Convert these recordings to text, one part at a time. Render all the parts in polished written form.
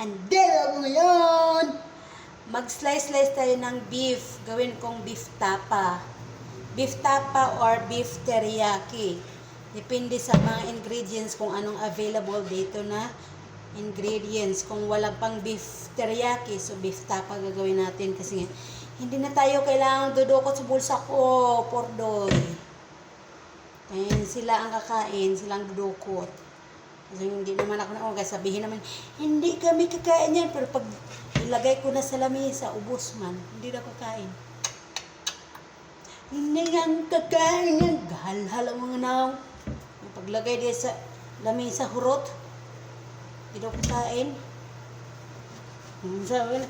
And then, ngayon, mag-slice-slice tayo ng beef. Gawin kong beef tapa. Beef tapa or beef teriyaki. Depende sa mga ingredients kung anong available dito na ingredients. Kung walang pang beef teriyaki, so beef tapa gagawin natin kasi hindi na tayo kailangang dudukot sa bulsa ko, pordoy. Kaya sila ang kakain, silang dudukot. Kasi hindi naman ako na, kaya sabihin naman, hindi kami kakain yan. Pero pag ilagay ko na sa lamesa, ubos man, hindi na kakain. Hindi nga kakain yan. Gahal-hal ang mga naong. Paglagay din sa lamesa, hurot. Hindi na kakain. Sabi na,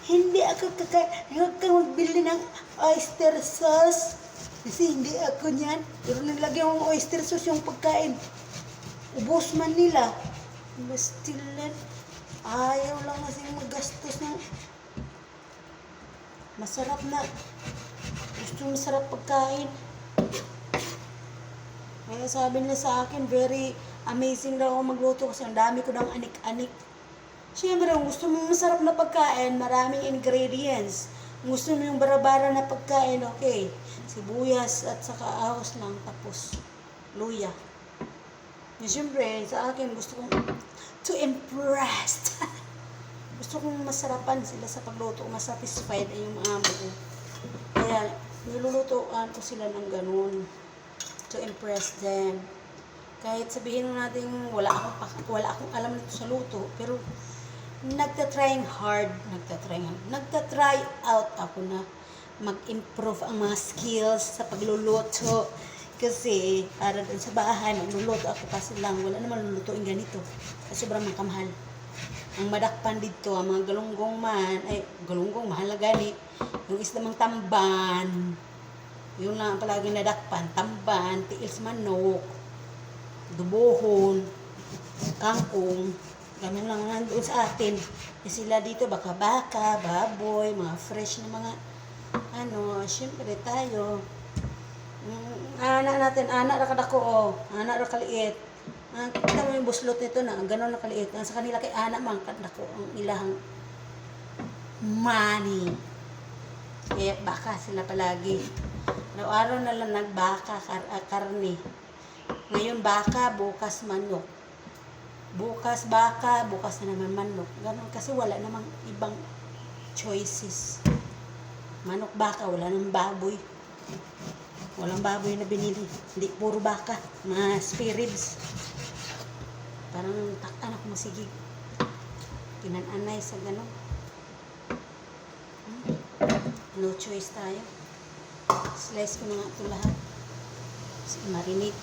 hindi ako kakain. Huwag kang magbili ng oyster sauce. Kasi hindi ako niyan. Pero nilagyan mo oyster sauce yung pagkain. Ubos man nila. Bastilan. Ayaw lang kasi magastos ng masarap na. Gusto masarap pagkain. Kaya sabi nila sa akin, very amazing daw ako magluto kasi ang dami ko ng anik-anik. Siyempre, kung gusto mo masarap na pagkain, maraming ingredients. Kung gusto mo yung bara-bara na pagkain, okay. Sibuyas at saka ahos lang, tapos luya. Siyempre, sa akin, gusto kong to impress. Gusto kong masarapan sila sa pagluto, masatisfied ay yung mga amo ko. Kaya, nilulutoan ko sila ng ganun. To impress them. Kahit sabihin natin wala akong alam nito sa luto, pero nagta-try out ako na mag-improve ang mga skills sa pagluluto. Kasi para dun sa bahay, magluluto ako kasi lang, wala naman lulutuin ganito. Kasi sobrang makamahal. Ang madakpan dito, ang mga galunggong mahal na gani. Yung isda mang tamban, yun lang palagi nadakpan, tamban, tiils manok, dubohon, kangkong, ganun lang nandoon sa atin. E sila dito, baka-baka, baboy, mga fresh na mga, syempre tayo. Anak natin, anak ra kadako, anak ra kaliit. Kita mo yung buslot nito na, ganun na kaliit. Sa kanila kay anak man kadako ang ilahang money. Kaya baka sila palagi. Araw-araw na lang nagbaka, karne. Ngayon baka, bukas manok. Bukas baka, bukas na naman manok. Ganun kasi wala namang ibang choices. Manok baka, wala namang baboy. Walang baboy na binili. Hindi, puro baka. Mga spare ribs. Parang taktan ako masigig. Pinananay sa ganun. No choice tayo. Slice ko na nga ito lahat. Marinate.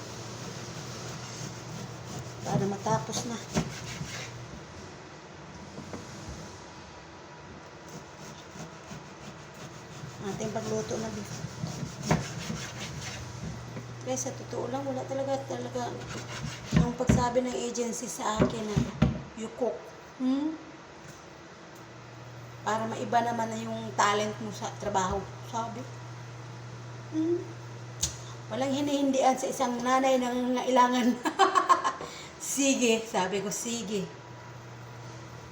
Para matapos na. Ating pagluto na beef. Kaya sa totoo lang, wala talaga yung pagsabi ng agency sa akin na you cook. Para maiba naman na yung talent mo sa trabaho. Sabi. Walang hinihindian sa isang nanay ng nangailangan. Sige, sabi ko, sige.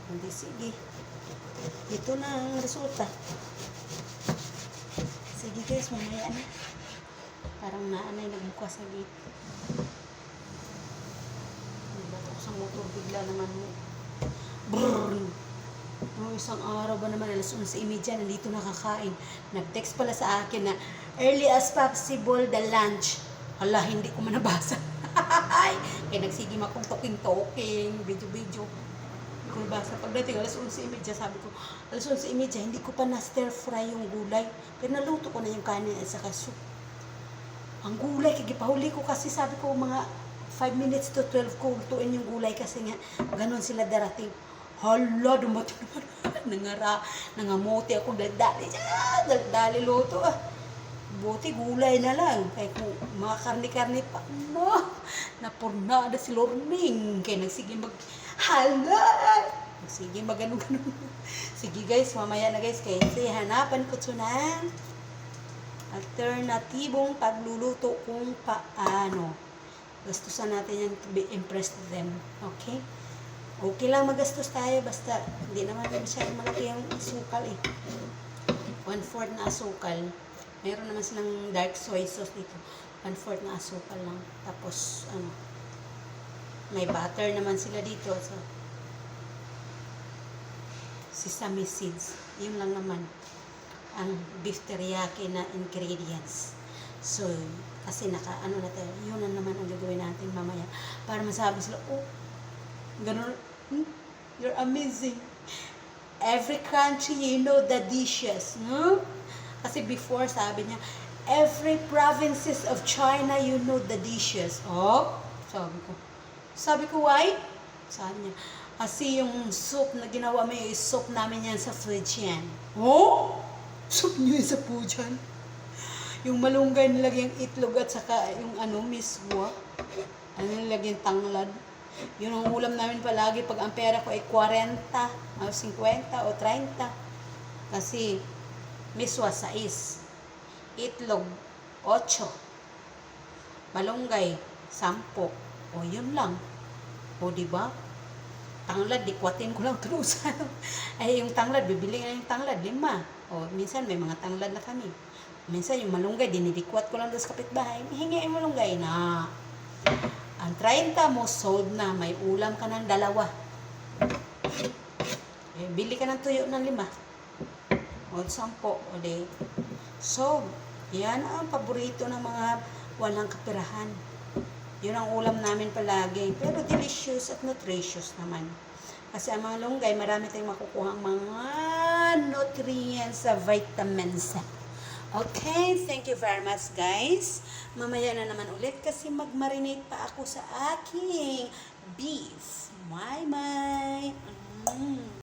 Hindi, sige. Ito na ang resulta. Sige guys, mamaya na. Parang naanay nagbukas sa gate. Nagbato ko sa motor, bigla naman mo. Brrrr! Isang araw ba naman, alas 11:30, nandito nakakain. Nag-text pala sa akin na early as possible the lunch. Hala, hindi ko man nabasa. Kaya nagsigim akong talking, video. Hindi ko nabasa. Pagdating alas 11:30, sabi ko, alas 11:30, hindi ko pa na-stir fry yung gulay. Pero naluto ko na yung kanin at saka soup. Ang gulay, kagipahuli ko kasi sabi ko mga 5 minutes to 12 ko lutuin yung gulay kasi nga ganun sila darating. Hala, dumating naman. Nangamote ako, dali luto Buti gulay na lang. Kaya kung mga karni-karni pa, napurnada si Lorning. Kaya nagsige nagsige ganun. Sige guys, mamaya na guys. Kaya hanapan ko ito ng alternatibong pagluluto kung paano. Gustusan natin yan to be impressed with them. Okay? Okay lang magastos tayo, basta hindi naman masyadong malaki yung asukal eh. 1/4 na asukal. Meron naman silang dark soy sauce dito. 1/4 na asukal lang. Tapos, may butter naman sila dito. So, sesame seeds. Yun lang naman ang beef teriyaki na ingredients. So, kasi na tayo, yun na naman ang gagawin natin mamaya. Para masabi sila, oh, ganun, you're amazing. Every country, you know the dishes. No? Kasi before, sabi niya, every provinces of China, you know the dishes. Oh, sabi ko, why? Sabi niya, kasi yung soup na ginawa mo, yung soup namin yan sa fridge yan. Oh? Soup niyo isa po dyan? Yung malunggay nilagyan itlog at saka yung miswa. Nilagyan tanglad. Yun ang ulam namin palagi pag ang pera ko ay 40 o 50 o 30. Kasi miswa 6. Itlog 8. Malunggay 10. O yun lang. O diba? Tanglad, dikwatin ko lang turusan. Ay, yung tanglad, bibili nga yung tanglad, 5. O, minsan may mga tanglad na kami. Minsan yung malunggay, dinidikwat ko lang doon sa kapitbahay. Hingi yung malunggay na. Ang 30 mo, sold na. May ulam ka ng 2. Eh, bili ka ng tuyo ng 5. O, 10. O, di. So, yan ang paborito ng mga walang kapirahan. Yun ang ulam namin palagi. Pero delicious at nutritious naman. Kasi ang mga lunggay, marami tayong makukuha ang mga nutrients sa vitamins. Okay, thank you very much guys. Mamaya na naman ulit kasi mag-marinate pa ako sa aking beef. Bye-bye.